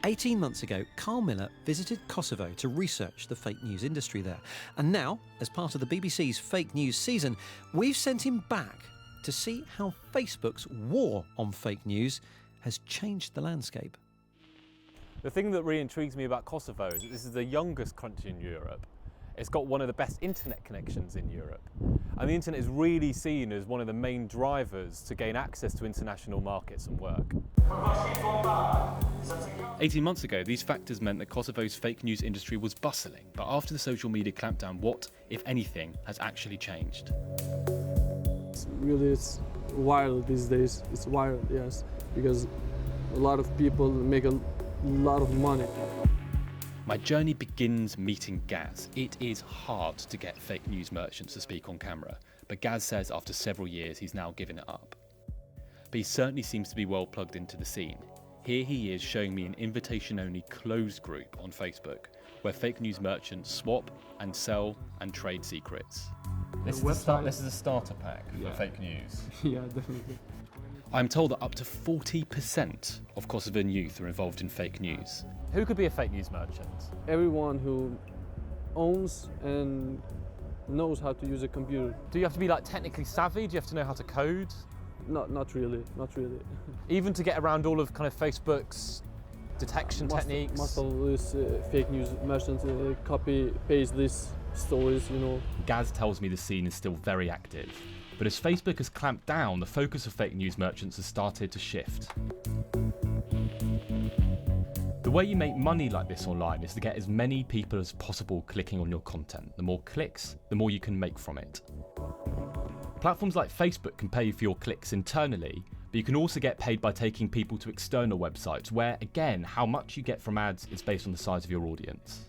18 months ago, Carl Miller visited Kosovo to research the fake news industry there. And now, as part of the BBC's fake news season, we've sent him back to see how Facebook's war on fake news has changed the landscape. The thing that really intrigues me about Kosovo is that this is the youngest country in Europe. It's got one of the best internet connections in Europe. And the internet is really seen as one of the main drivers to gain access to international markets and work. 18 months ago, these factors meant that Kosovo's fake news industry was bustling. But after the social media clampdown, what, if anything, has actually changed? It's wild these days. It's wild, yes, because a lot of people make a lot of money. My journey begins meeting Gaz. It is hard to get fake news merchants to speak on camera, but Gaz says after several years he's now given it up. But he certainly seems to be well plugged into the scene. Here he is showing me an invitation-only closed group on Facebook, where fake news merchants swap and sell and trade secrets. This is a starter pack for fake news. Yeah, definitely. I'm told that up to 40% of Kosovan youth are involved in fake news. Who could be a fake news merchant? Everyone who owns and knows how to use a computer. Do you have to be like technically savvy? Do you have to know how to code? Not really. Even to get around all of kind of Facebook's detection techniques? Most of these fake news merchants copy, paste these stories, Gaz tells me the scene is still very active. But as Facebook has clamped down, the focus of fake news merchants has started to shift. The way you make money like this online is to get as many people as possible clicking on your content. The more clicks, the more you can make from it. Platforms like Facebook can pay you for your clicks internally, but you can also get paid by taking people to external websites where, again, how much you get from ads is based on the size of your audience.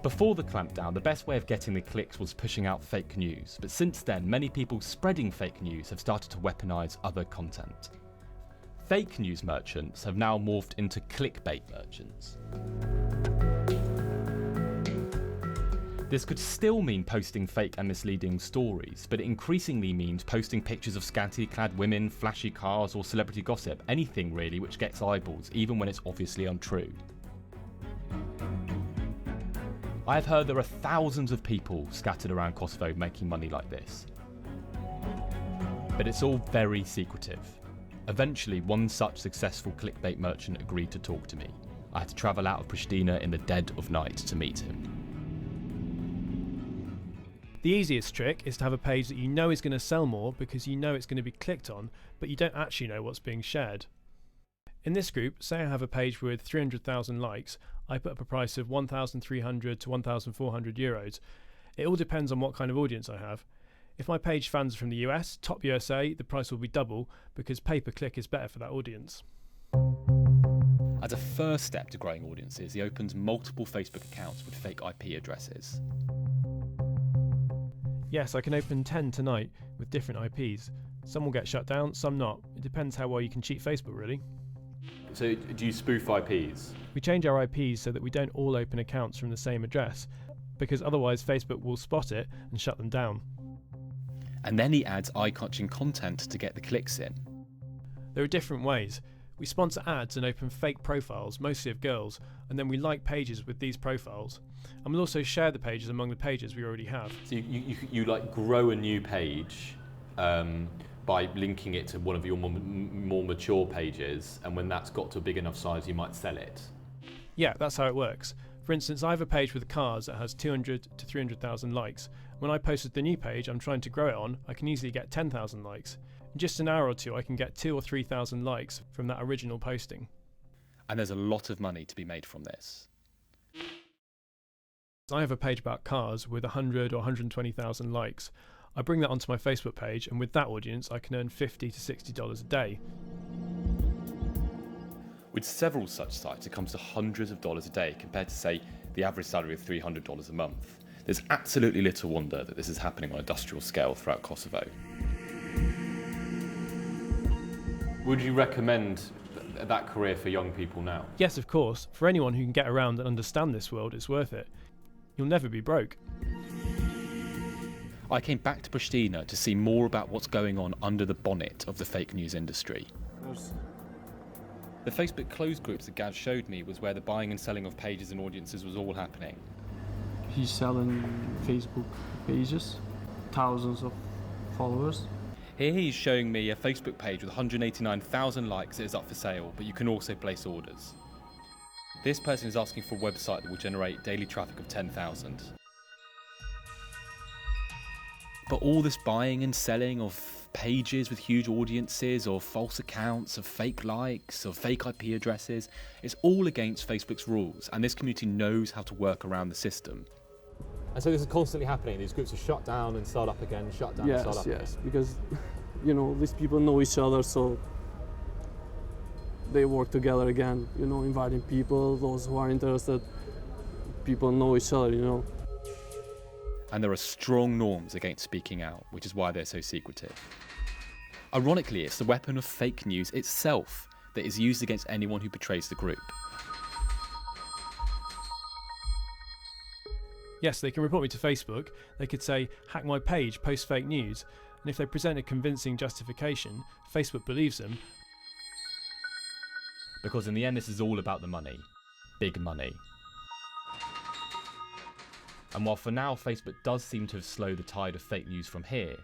Before the clampdown, the best way of getting the clicks was pushing out fake news, but since then, many people spreading fake news have started to weaponize other content. Fake news merchants have now morphed into clickbait merchants. This could still mean posting fake and misleading stories, but it increasingly means posting pictures of scantily clad women, flashy cars, or celebrity gossip, anything really which gets eyeballs, even when it's obviously untrue. I have heard there are thousands of people scattered around Kosovo making money like this. But it's all very secretive. Eventually, one such successful clickbait merchant agreed to talk to me. I had to travel out of Pristina in the dead of night to meet him. The easiest trick is to have a page that you know is going to sell more because you know it's going to be clicked on, but you don't actually know what's being shared. In this group, say I have a page with 300,000 likes, I put up a price of 1,300 to 1,400 euros. It all depends on what kind of audience I have. If my page fans are from the US, top USA, the price will be double because pay-per-click is better for that audience. As a first step to growing audiences, he opens multiple Facebook accounts with fake IP addresses. Yes, I can open 10 tonight with different IPs. Some will get shut down, some not. It depends how well you can cheat Facebook, really. So do you spoof IPs? We change our IPs so that we don't all open accounts from the same address, because otherwise Facebook will spot it and shut them down. And then he adds eye-catching content to get the clicks in. There are different ways. We sponsor ads and open fake profiles, mostly of girls, and then we like pages with these profiles. And we'll also share the pages among the pages we already have. So you like grow a new page by linking it to one of your more mature pages, and when that's got to a big enough size, you might sell it. Yeah, that's how it works. For instance, I have a page with cars that has 200 to 300,000 likes. When I posted the new page I'm trying to grow it on, I can easily get 10,000 likes. In just an hour or two, I can get 2,000 or 3,000 likes from that original posting. And there's a lot of money to be made from this. I have a page about cars with 100 or 120,000 likes. I bring that onto my Facebook page, and with that audience, I can earn $50 to $60 a day. With several such sites, it comes to hundreds of dollars a day compared to, say, the average salary of $300 a month. There's absolutely little wonder that this is happening on an industrial scale throughout Kosovo. Would you recommend that career for young people now? Yes, of course. For anyone who can get around and understand this world, it's worth it. You'll never be broke. I came back to Pristina to see more about what's going on under the bonnet of the fake news industry. There's The Facebook closed groups that Gaz showed me was where the buying and selling of pages and audiences was all happening. He's selling Facebook pages, thousands of followers. Here he's showing me a Facebook page with 189,000 likes that is up for sale, but you can also place orders. This person is asking for a website that will generate daily traffic of 10,000. But all this buying and selling of pages with huge audiences, or false accounts, of fake likes, of fake IP addresses, it's all against Facebook's rules, and this community knows how to work around the system. And so this is constantly happening. These groups are shut down and start up again, shut down and start up again. Yes, because these people know each other, so they work together again, inviting people, those who are interested. People know each other, And there are strong norms against speaking out, which is why they're so secretive. Ironically, it's the weapon of fake news itself that is used against anyone who betrays the group. Yes, they can report me to Facebook. They could say, hack my page, post fake news. And if they present a convincing justification, Facebook believes them. Because in the end, this is all about the money. Big money. And while for now Facebook does seem to have slowed the tide of fake news from here,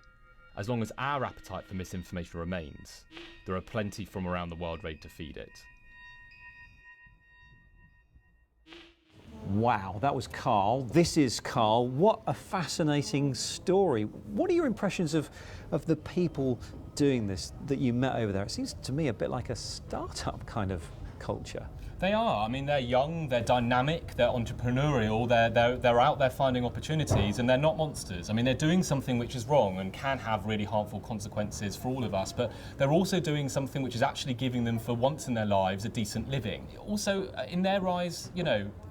as long as our appetite for misinformation remains, there are plenty from around the world ready to feed it. Wow, that was Carl. This is Carl. What a fascinating story. What are your impressions of the people doing this that you met over there? It seems to me a bit like a startup kind of culture. They are. I mean, they're young, they're dynamic, they're entrepreneurial, they're out there finding opportunities, and they're not monsters. I mean, they're doing something which is wrong and can have really harmful consequences for all of us, but they're also doing something which is actually giving them, for once in their lives, a decent living. Also, in their eyes,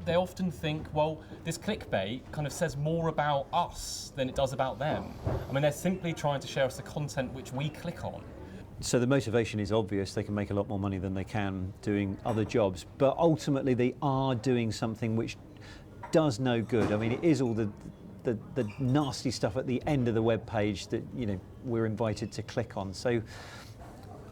they often think, well, this clickbait kind of says more about us than it does about them. I mean, they're simply trying to share us the content which we click on. So the motivation is obvious. They can make a lot more money than they can doing other jobs, but ultimately they are doing something which does no good. I mean, it is all the nasty stuff at the end of the web page that we're invited to click on. So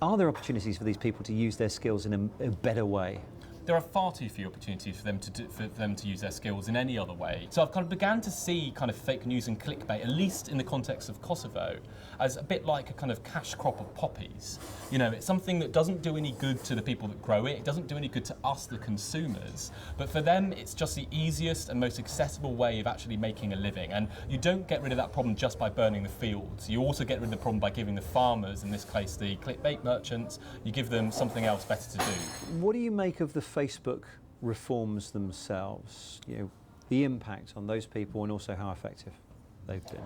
are there opportunities for these people to use their skills in a better way? There are far too few opportunities for them to use their skills in any other way. So I've kind of began to see kind of fake news and clickbait, at least in the context of Kosovo, as a bit like a kind of cash crop of poppies. It's something that doesn't do any good to the people that grow it. It doesn't do any good to us, the consumers. But for them, it's just the easiest and most accessible way of actually making a living. And you don't get rid of that problem just by burning the fields. You also get rid of the problem by giving the farmers, in this case the clickbait merchants, you give them something else better to do. What do you make of the Facebook reforms themselves? The impact on those people and also how effective they've been.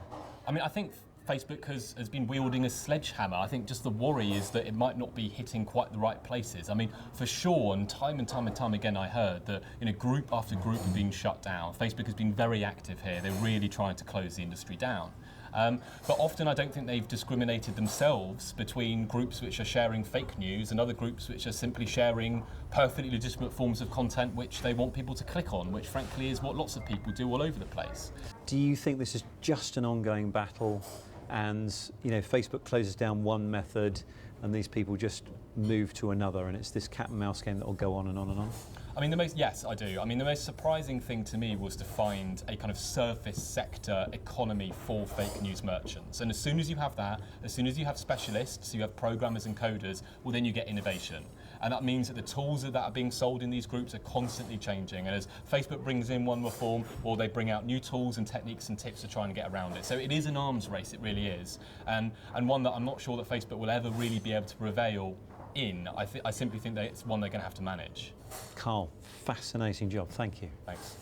I mean, I think Facebook has been wielding a sledgehammer. I think just the worry is that it might not be hitting quite the right places. I mean, for sure, and time again I heard that group after group are being shut down. Facebook has been very active here. They're really trying to close the industry down. But often I don't think they've discriminated themselves between groups which are sharing fake news and other groups which are simply sharing perfectly legitimate forms of content which they want people to click on, which frankly is what lots of people do all over the place. Do you think this is just an ongoing battle and Facebook closes down one method and these people just move to another and it's this cat and mouse game that will go on and on and on? I mean, yes, I do. I mean, the most surprising thing to me was to find a kind of surface sector economy for fake news merchants. And as soon as you have that, as soon as you have specialists, you have programmers and coders, well, then you get innovation. And that means that the tools that are being sold in these groups are constantly changing. And as Facebook brings in one reform, well, they bring out new tools and techniques and tips to try and get around it. So it is an arms race, it really is. And one that I'm not sure that Facebook will ever really be able to prevail in. I simply think that it's one they're going to have to manage. Carl, fascinating job. Thank you. Thanks.